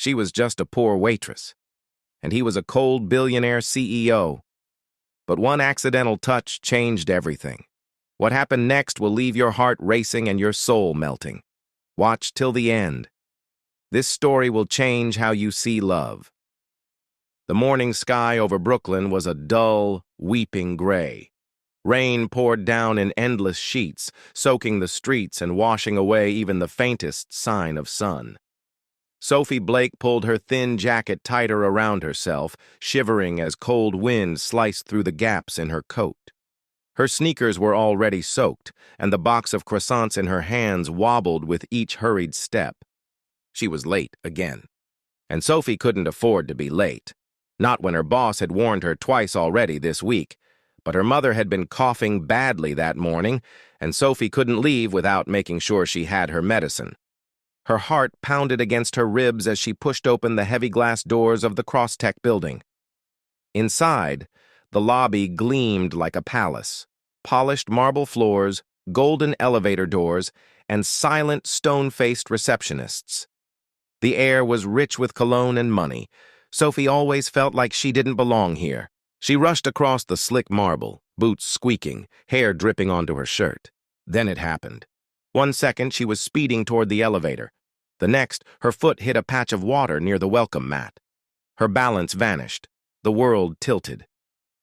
She was just a poor waitress, and he was a cold billionaire CEO. But one accidental touch changed everything. What happened next will leave your heart racing and your soul melting. Watch till the end. This story will change how you see love. The morning sky over Brooklyn was a dull, weeping gray. Rain poured down in endless sheets, soaking the streets and washing away even the faintest sign of sun. Sophie Blake pulled her thin jacket tighter around herself, shivering as cold wind sliced through the gaps in her coat. Her sneakers were already soaked, and the box of croissants in her hands wobbled with each hurried step. She was late again. And Sophie couldn't afford to be late. Not when her boss had warned her twice already this week. But her mother had been coughing badly that morning, and Sophie couldn't leave without making sure she had her medicine. Her heart pounded against her ribs as she pushed open the heavy glass doors of the Crosstech building. Inside, the lobby gleamed like a palace. Polished marble floors, golden elevator doors, and silent, stone-faced receptionists. The air was rich with cologne and money. Sophie always felt like she didn't belong here. She rushed across the slick marble, boots squeaking, hair dripping onto her shirt. Then it happened. 1 second, she was speeding toward the elevator. The next, her foot hit a patch of water near the welcome mat. Her balance vanished. The world tilted.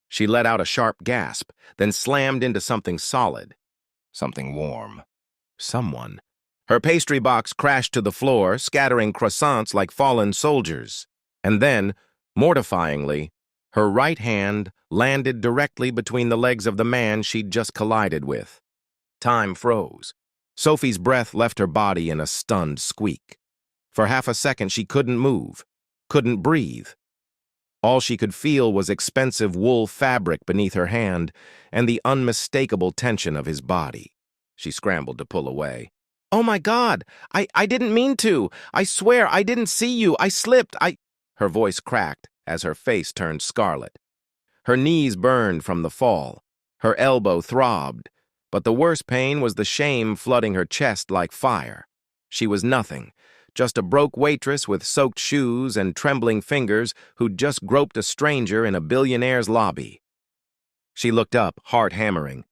She let out a sharp gasp, then slammed into something solid. Something warm. Someone. Her pastry box crashed to the floor, scattering croissants like fallen soldiers. And then, mortifyingly, her right hand landed directly between the legs of the man she'd just collided with. Time froze. Sophie's breath left her body in a stunned squeak. For half a second, she couldn't move, couldn't breathe. All she could feel was expensive wool fabric beneath her hand and the unmistakable tension of his body. She scrambled to pull away. "Oh my God! I didn't mean to! I swear I didn't see you! I slipped! Her voice cracked as her face turned scarlet. Her knees burned from the fall. Her elbow throbbed. But the worst pain was the shame flooding her chest like fire. She was nothing, just a broke waitress with soaked shoes and trembling fingers who'd just groped a stranger in a billionaire's lobby. She looked up, heart hammering.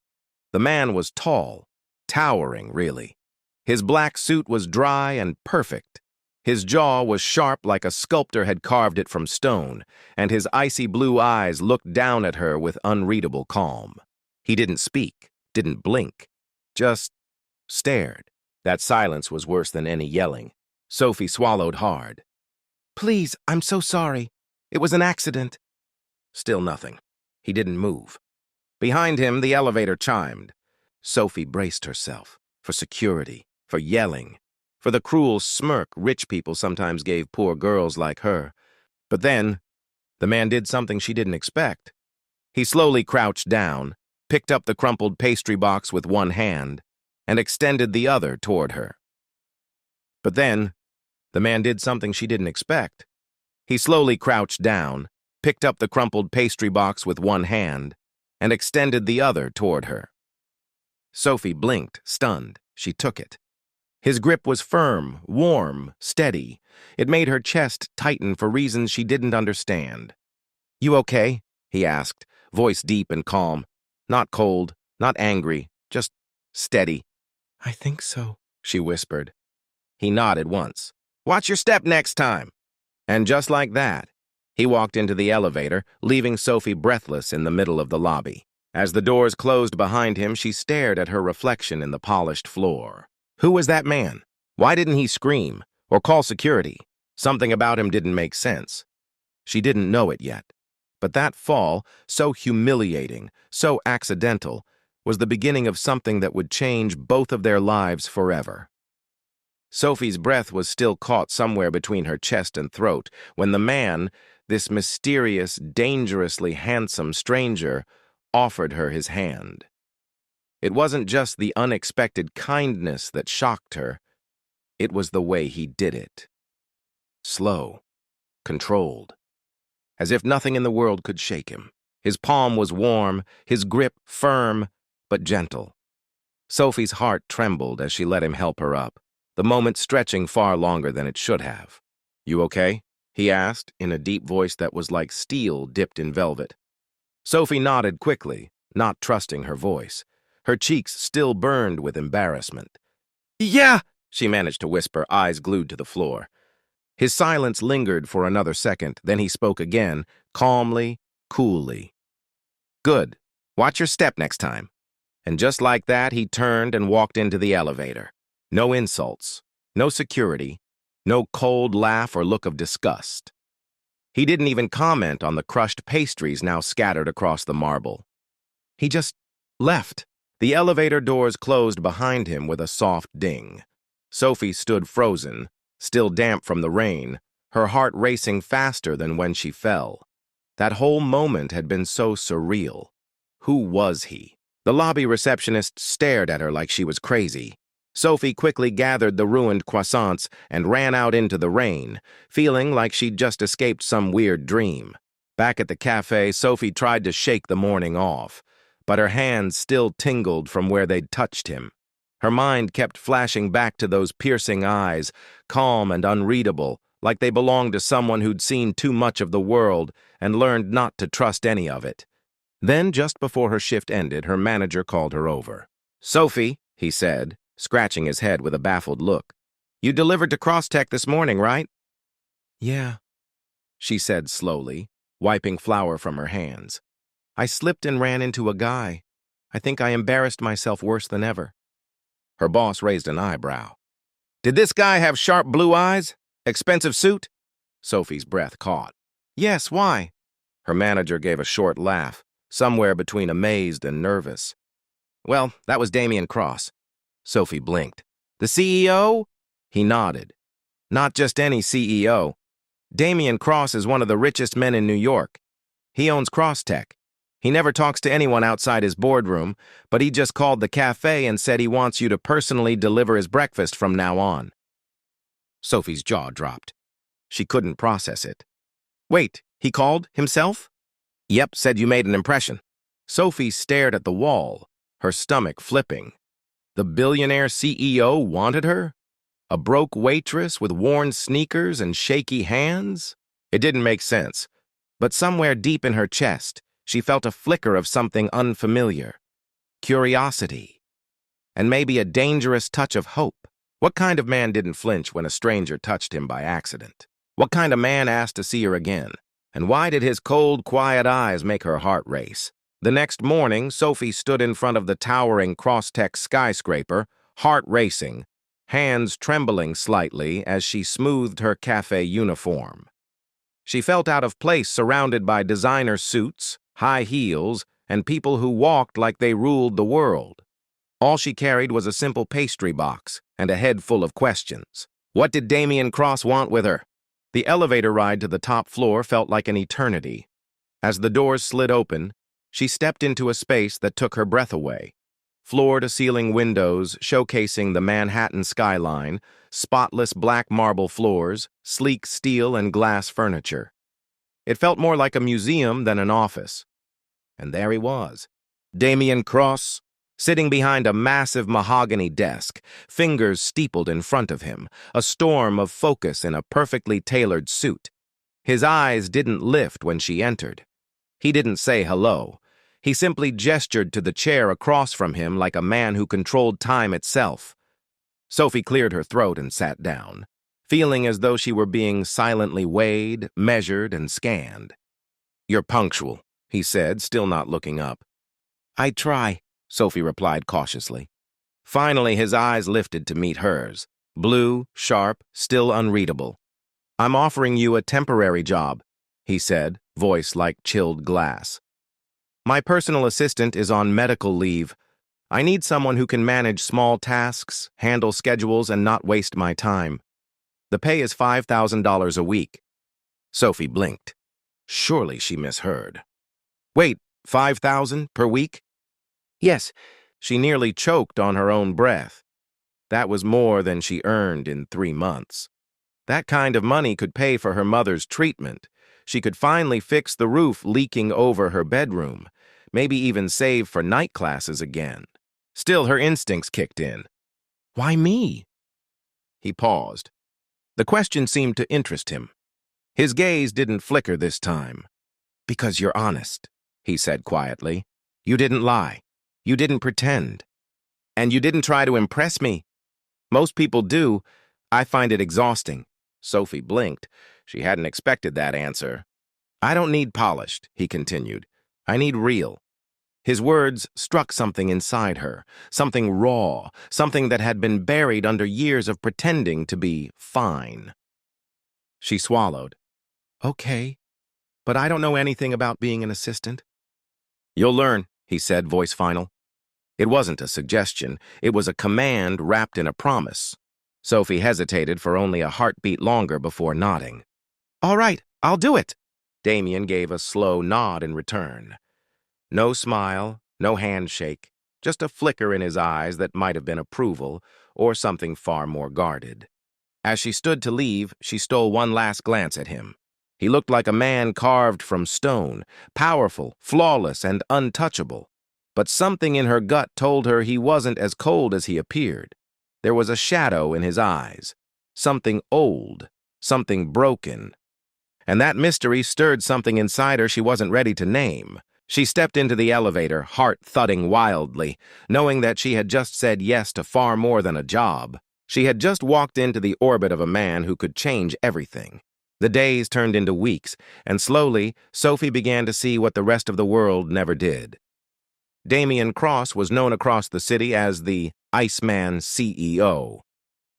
The man was tall, towering, really. His black suit was dry and perfect. His jaw was sharp like a sculptor had carved it from stone, and his icy blue eyes looked down at her with unreadable calm. He didn't speak, didn't blink, just stared. That silence was worse than any yelling. Sophie swallowed hard. "Please, I'm so sorry. It was an accident." Still nothing. He didn't move. Behind him, the elevator chimed. Sophie braced herself, for security, for yelling, for the cruel smirk rich people sometimes gave poor girls like her. But then, the man did something she didn't expect. He slowly crouched down, picked up the crumpled pastry box with one hand, and extended the other toward her. But then, the man did something she didn't expect. He slowly crouched down, picked up the crumpled pastry box with one hand, and extended the other toward her. Sophie blinked, stunned. She took it. His grip was firm, warm, steady. It made her chest tighten for reasons she didn't understand. "You okay?" he asked, voice deep and calm. Not cold, not angry, just steady. "I think so," she whispered. He nodded once. "Watch your step next time." And just like that, he walked into the elevator, leaving Sophie breathless in the middle of the lobby. As the doors closed behind him, she stared at her reflection in the polished floor. Who was that man? Why didn't he scream or call security? Something about him didn't make sense. She didn't know it yet. But that fall, so humiliating, so accidental, was the beginning of something that would change both of their lives forever. Sophie's breath was still caught somewhere between her chest and throat when the man, this mysterious, dangerously handsome stranger, offered her his hand. It wasn't just the unexpected kindness that shocked her. It was the way he did it. Slow, controlled, as if nothing in the world could shake him. His palm was warm, his grip firm, but gentle. Sophie's heart trembled as she let him help her up, the moment stretching far longer than it should have. "You okay?" he asked in a deep voice that was like steel dipped in velvet. Sophie nodded quickly, not trusting her voice. Her cheeks still burned with embarrassment. "Yeah," she managed to whisper, eyes glued to the floor. His silence lingered for another second, then he spoke again, calmly, coolly. "Good. Watch your step next time." And just like that, he turned and walked into the elevator. No insults, no security, no cold laugh or look of disgust. He didn't even comment on the crushed pastries now scattered across the marble. He just left. The elevator doors closed behind him with a soft ding. Sophie stood frozen, still damp from the rain, her heart racing faster than when she fell. That whole moment had been so surreal. Who was he? The lobby receptionist stared at her like she was crazy. Sophie quickly gathered the ruined croissants and ran out into the rain, feeling like she'd just escaped some weird dream. Back at the cafe, Sophie tried to shake the morning off, but her hands still tingled from where they'd touched him. Her mind kept flashing back to those piercing eyes, calm and unreadable, like they belonged to someone who'd seen too much of the world and learned not to trust any of it. Then, just before her shift ended, her manager called her over. "Sophie," he said, scratching his head with a baffled look. "You delivered to Crosstech this morning, right?" "Yeah," she said slowly, wiping flour from her hands. "I slipped and ran into a guy. I think I embarrassed myself worse than ever." Her boss raised an eyebrow. "Did this guy have sharp blue eyes? Expensive suit?" Sophie's breath caught. "Yes, why?" Her manager gave a short laugh, somewhere between amazed and nervous. "Well, that was Damien Cross." Sophie blinked. "The CEO?" He nodded. "Not just any CEO. Damien Cross is one of the richest men in New York. He owns Crosstech. He never talks to anyone outside his boardroom, but he just called the cafe and said he wants you to personally deliver his breakfast from now on." Sophie's jaw dropped. She couldn't process it. "Wait, he called himself?" "Yep, said you made an impression." Sophie stared at the wall, her stomach flipping. The billionaire CEO wanted her? A broke waitress with worn sneakers and shaky hands? It didn't make sense, but somewhere deep in her chest, she felt a flicker of something unfamiliar. Curiosity. And maybe a dangerous touch of hope. What kind of man didn't flinch when a stranger touched him by accident? What kind of man asked to see her again? And why did his cold, quiet eyes make her heart race? The next morning, Sophie stood in front of the towering Crosstech skyscraper, heart racing, hands trembling slightly as she smoothed her cafe uniform. She felt out of place surrounded by designer suits, high heels, and people who walked like they ruled the world. All she carried was a simple pastry box and a head full of questions. What did Damien Cross want with her? The elevator ride to the top floor felt like an eternity. As the doors slid open, she stepped into a space that took her breath away. Floor-to-ceiling windows showcasing the Manhattan skyline, spotless black marble floors, sleek steel and glass furniture. It felt more like a museum than an office. And there he was, Damien Cross, sitting behind a massive mahogany desk, fingers steepled in front of him, a storm of focus in a perfectly tailored suit. His eyes didn't lift when she entered. He didn't say hello. He simply gestured to the chair across from him like a man who controlled time itself. Sophie cleared her throat and sat down, feeling as though she were being silently weighed, measured, and scanned. "You're punctual," he said, still not looking up. "I try," Sophie replied cautiously. Finally, his eyes lifted to meet hers, blue, sharp, still unreadable. "I'm offering you a temporary job," he said, voice like chilled glass. "My personal assistant is on medical leave. I need someone who can manage small tasks, handle schedules, and not waste my time. The pay is $5,000 a week." Sophie blinked. Surely she misheard. "Wait, 5,000 per week?" "Yes." She nearly choked on her own breath. That was more than she earned in 3 months. That kind of money could pay for her mother's treatment. She could finally fix the roof leaking over her bedroom, maybe even save for night classes again. Still, her instincts kicked in. "Why me?" He paused. The question seemed to interest him. His gaze didn't flicker this time. "Because you're honest," he said quietly. "You didn't lie. You didn't pretend. And you didn't try to impress me. Most people do. I find it exhausting." Sophie blinked. She hadn't expected that answer. "I don't need polished," he continued. "I need real." His words struck something inside her, something raw, something that had been buried under years of pretending to be fine. She swallowed. "Okay, but I don't know anything about being an assistant." "You'll learn," he said, voice final. It wasn't a suggestion. It was a command wrapped in a promise. Sophie hesitated for only a heartbeat longer before nodding. "All right, I'll do it." Damien gave a slow nod in return. No smile, no handshake, just a flicker in his eyes that might have been approval or something far more guarded. As she stood to leave, she stole one last glance at him. He looked like a man carved from stone, powerful, flawless, and untouchable. But something in her gut told her he wasn't as cold as he appeared. There was a shadow in his eyes, something old, something broken. And that mystery stirred something inside her she wasn't ready to name. She stepped into the elevator, heart thudding wildly, knowing that she had just said yes to far more than a job. She had just walked into the orbit of a man who could change everything. The days turned into weeks, and slowly, Sophie began to see what the rest of the world never did. Damien Cross was known across the city as the Iceman CEO.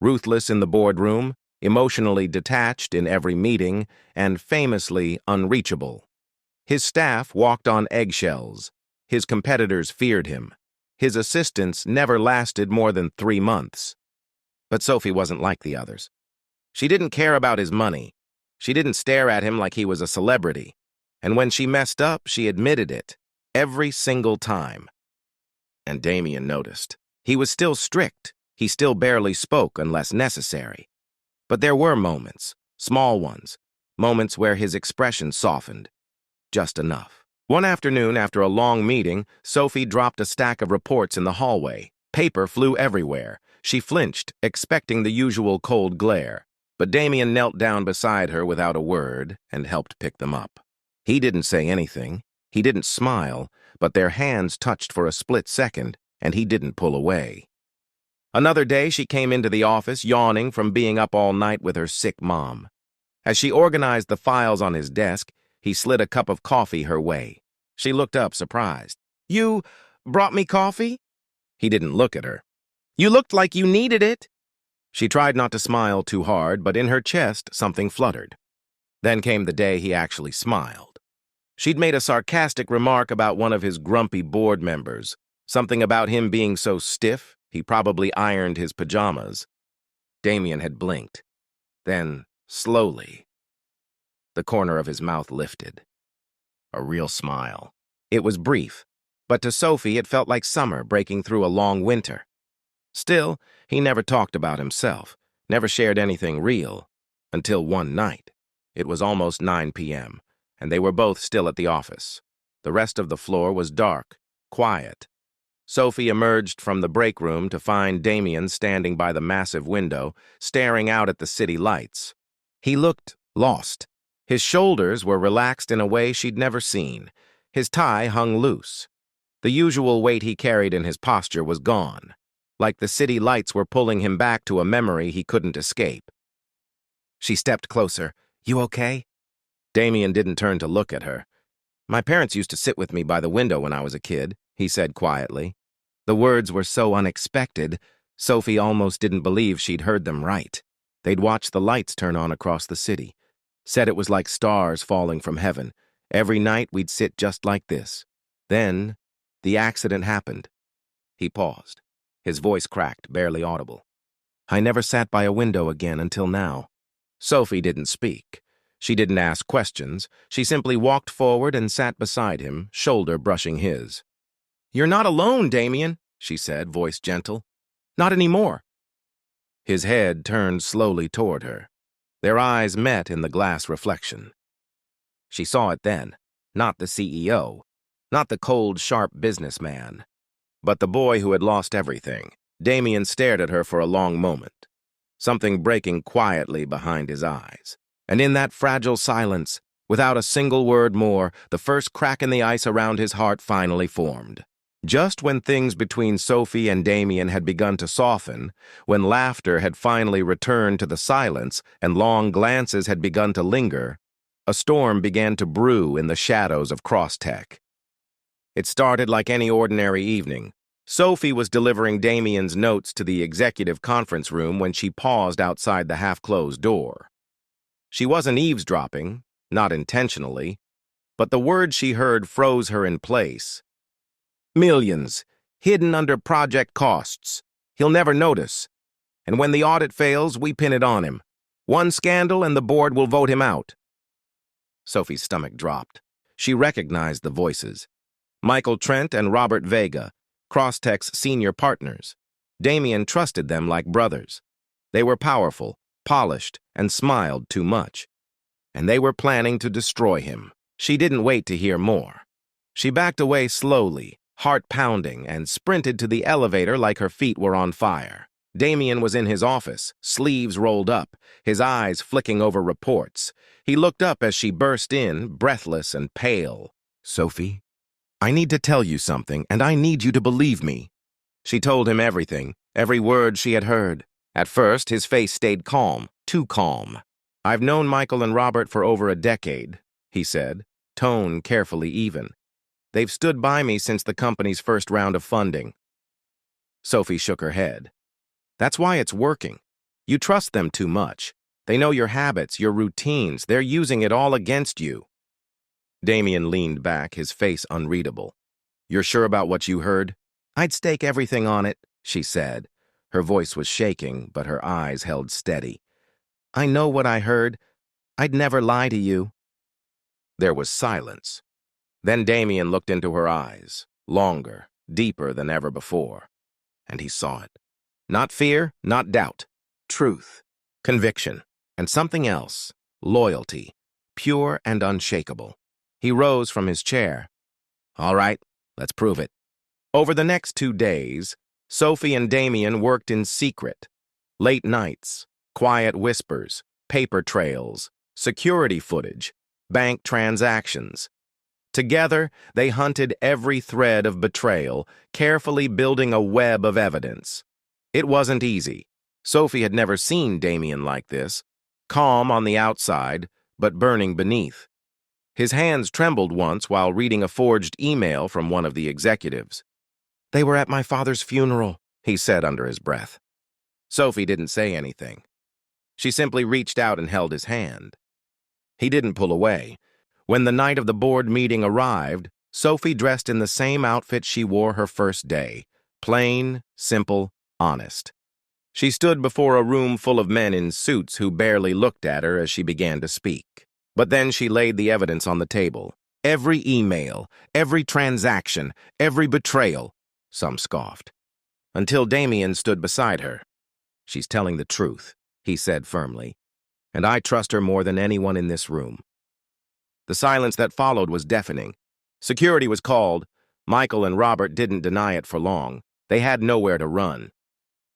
Ruthless in the boardroom, emotionally detached in every meeting, and famously unreachable. His staff walked on eggshells. His competitors feared him. His assistants never lasted more than 3 months. But Sophie wasn't like the others. She didn't care about his money. She didn't stare at him like he was a celebrity. And when she messed up, she admitted it, every single time. And Damien noticed. He was still strict. He still barely spoke unless necessary. But there were moments, small ones, moments where his expression softened. Just enough. One afternoon, after a long meeting, Sophie dropped a stack of reports in the hallway. Paper flew everywhere. She flinched, expecting the usual cold glare. But Damien knelt down beside her without a word and helped pick them up. He didn't say anything. He didn't smile, but their hands touched for a split second, and he didn't pull away. Another day, she came into the office, yawning from being up all night with her sick mom. As she organized the files on his desk, he slid a cup of coffee her way. She looked up, surprised. "You brought me coffee?" He didn't look at her. "You looked like you needed it." She tried not to smile too hard, but in her chest, something fluttered. Then came the day he actually smiled. She'd made a sarcastic remark about one of his grumpy board members, something about him being so stiff, he probably ironed his pajamas. Damien had blinked. Then, slowly, the corner of his mouth lifted. A real smile. It was brief, but to Sophie it felt like summer breaking through a long winter. Still, he never talked about himself, never shared anything real, until one night. It was almost 9 p.m., and they were both still at the office. The rest of the floor was dark, quiet. Sophie emerged from the break room to find Damien standing by the massive window, staring out at the city lights. He looked lost. His shoulders were relaxed in a way she'd never seen. His tie hung loose. The usual weight he carried in his posture was gone, like the city lights were pulling him back to a memory he couldn't escape. She stepped closer. "You okay?" Damien didn't turn to look at her. "My parents used to sit with me by the window when I was a kid," he said quietly. The words were so unexpected, Sophie almost didn't believe she'd heard them right. They'd watched the lights turn on across the city. Said it was like stars falling from heaven. Every night we'd sit just like this. Then, the accident happened. He paused. His voice cracked, barely audible. "I never sat by a window again until now." Sophie didn't speak. She didn't ask questions. She simply walked forward and sat beside him, shoulder brushing his. "You're not alone, Damien," she said, voice gentle. "Not anymore." His head turned slowly toward her. Their eyes met in the glass reflection. She saw it then, not the CEO, not the cold, sharp businessman, but the boy who had lost everything. Damien stared at her for a long moment. something breaking quietly behind his eyes. And in that fragile silence, without a single word more, the first crack in the ice around his heart finally formed. Just when things between Sophie and Damien had begun to soften, when laughter had finally returned to the silence and long glances had begun to linger, a storm began to brew in the shadows of Crosstech. It started like any ordinary evening. Sophie was delivering Damien's notes to the executive conference room when she paused outside the half-closed door. She wasn't eavesdropping, not intentionally, but the words she heard froze her in place. Millions, hidden under project costs. He'll never notice. And when the audit fails, we pin it on him. One scandal and the board will vote him out. Sophie's stomach dropped. She recognized the voices. Michael Trent and Robert Vega, Crosstech's senior partners. Damien trusted them like brothers. They were powerful, polished, and smiled too much. And they were planning to destroy him. She didn't wait to hear more. She backed away slowly, heart pounding, and sprinted to the elevator like her feet were on fire. Damien was in his office, sleeves rolled up, his eyes flicking over reports. He looked up as she burst in, breathless and pale. "Sophie, I need to tell you something, and I need you to believe me." She told him everything, every word she had heard. At first, his face stayed calm, too calm. "I've known Michael and Robert for over a decade," he said, tone carefully even. "They've stood by me since the company's first round of funding." Sophie shook her head. "That's why it's working. You trust them too much. They know your habits, your routines. They're using it all against you." Damien leaned back, his face unreadable. "You're sure about what you heard?" "I'd stake everything on it," she said. Her voice was shaking, but her eyes held steady. "I know what I heard. I'd never lie to you." There was silence. Then Damien looked into her eyes, longer, deeper than ever before. And he saw it. Not fear, not doubt. Truth, conviction, and something else, loyalty, pure and unshakable. He rose from his chair. "All right, let's prove it." Over the next 2 days, Sophie and Damien worked in secret. Late nights, quiet whispers, paper trails, security footage, bank transactions. Together, they hunted every thread of betrayal, carefully building a web of evidence. It wasn't easy. Sophie had never seen Damien like this, calm on the outside, but burning beneath. His hands trembled once while reading a forged email from one of the executives. "They were at my father's funeral," he said under his breath. Sophie didn't say anything. She simply reached out and held his hand. He didn't pull away. When the night of the board meeting arrived, Sophie dressed in the same outfit she wore her first day, plain, simple, honest. She stood before a room full of men in suits who barely looked at her as she began to speak. But then she laid the evidence on the table. Every email, every transaction, every betrayal. Some scoffed. Until Damien stood beside her. "She's telling the truth," he said firmly. "And I trust her more than anyone in this room." The silence that followed was deafening. Security was called. Michael and Robert didn't deny it for long. They had nowhere to run.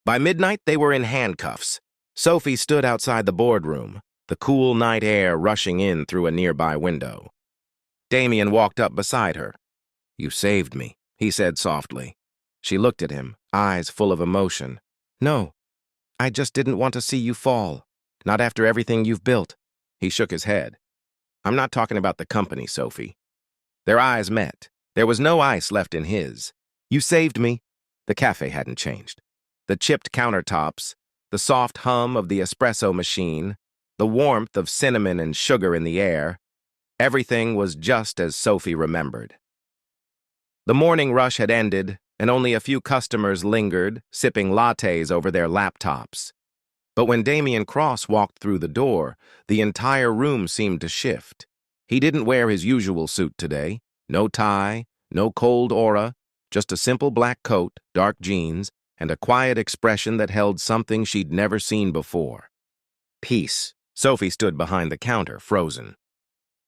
By midnight, they were in handcuffs. Sophie stood outside the boardroom, the cool night air rushing in through a nearby window. Damien walked up beside her. "You saved me," he said softly. She looked at him, eyes full of emotion. "No, I just didn't want to see you fall. Not after everything you've built." He shook his head. "I'm not talking about the company, Sophie." Their eyes met. There was no ice left in his. "You saved me." The cafe hadn't changed. The chipped countertops, the soft hum of the espresso machine, the warmth of cinnamon and sugar in the air. Everything was just as Sophie remembered. The morning rush had ended, and only a few customers lingered, sipping lattes over their laptops. But when Damien Cross walked through the door, the entire room seemed to shift. He didn't wear his usual suit today. No tie, no cold aura, just a simple black coat, dark jeans, and a quiet expression that held something she'd never seen before. Peace. Sophie stood behind the counter, frozen.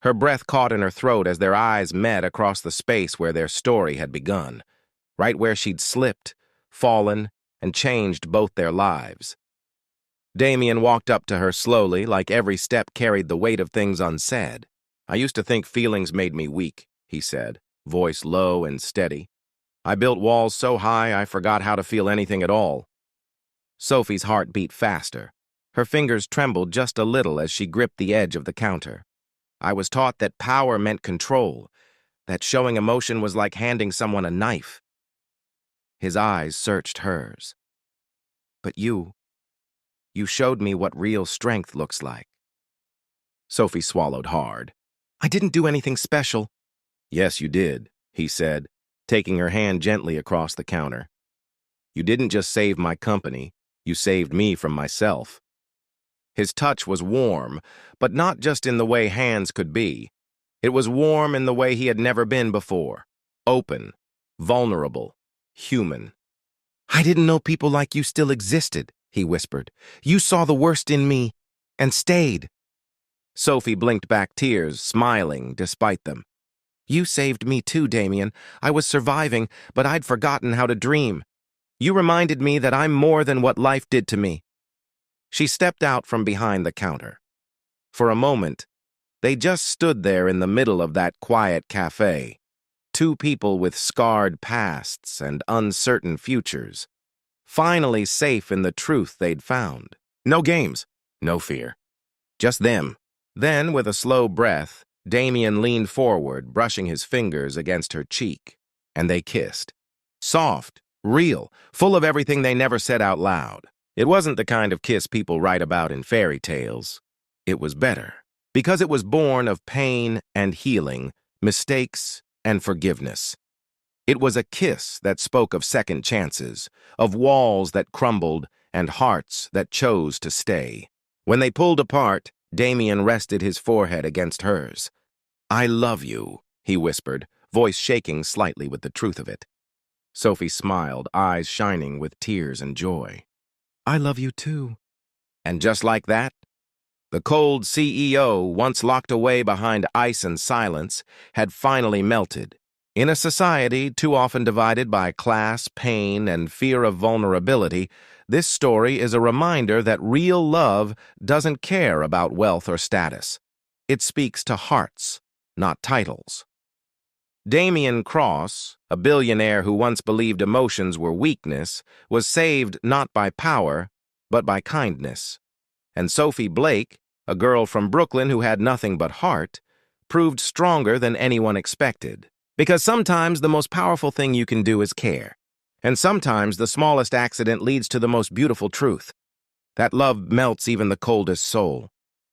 Her breath caught in her throat as their eyes met across the space where their story had begun, right where she'd slipped, fallen, and changed both their lives. Damien walked up to her slowly, like every step carried the weight of things unsaid. "I used to think feelings made me weak," he said, voice low and steady. "I built walls so high I forgot how to feel anything at all." Sophie's heart beat faster. Her fingers trembled just a little as she gripped the edge of the counter. "I was taught that power meant control, that showing emotion was like handing someone a knife." His eyes searched hers. "But you showed me what real strength looks like." Sophie swallowed hard. "I didn't do anything special." "Yes, you did," he said, taking her hand gently across the counter. "You didn't just save my company, you saved me from myself." His touch was warm, but not just in the way hands could be. It was warm in the way he had never been before. Open, vulnerable, human. "I didn't know people like you still existed," he whispered. "You saw the worst in me, and stayed." Sophie blinked back tears, smiling despite them. "You saved me too, Damien. I was surviving, but I'd forgotten how to dream. You reminded me that I'm more than what life did to me." She stepped out from behind the counter. For a moment, they just stood there in the middle of that quiet cafe. Two people with scarred pasts and uncertain futures, finally safe in the truth they'd found. No games, no fear. Just them. Then, with a slow breath, Damien leaned forward, brushing his fingers against her cheek, and they kissed. Soft, real, full of everything they never said out loud. It wasn't the kind of kiss people write about in fairy tales. It was better, because it was born of pain and healing, mistakes and forgiveness. It was a kiss that spoke of second chances, of walls that crumbled and hearts that chose to stay. When they pulled apart, Damien rested his forehead against hers. "I love you," he whispered, voice shaking slightly with the truth of it. Sophie smiled, eyes shining with tears and joy. "I love you too." And just like that, the cold CEO, once locked away behind ice and silence, had finally melted. In a society too often divided by class, pain, and fear of vulnerability, this story is a reminder that real love doesn't care about wealth or status. It speaks to hearts, not titles. Damien Cross, a billionaire who once believed emotions were weakness, was saved not by power, but by kindness. And Sophie Blake, a girl from Brooklyn who had nothing but heart, proved stronger than anyone expected. Because sometimes the most powerful thing you can do is care. And sometimes the smallest accident leads to the most beautiful truth. That love melts even the coldest soul.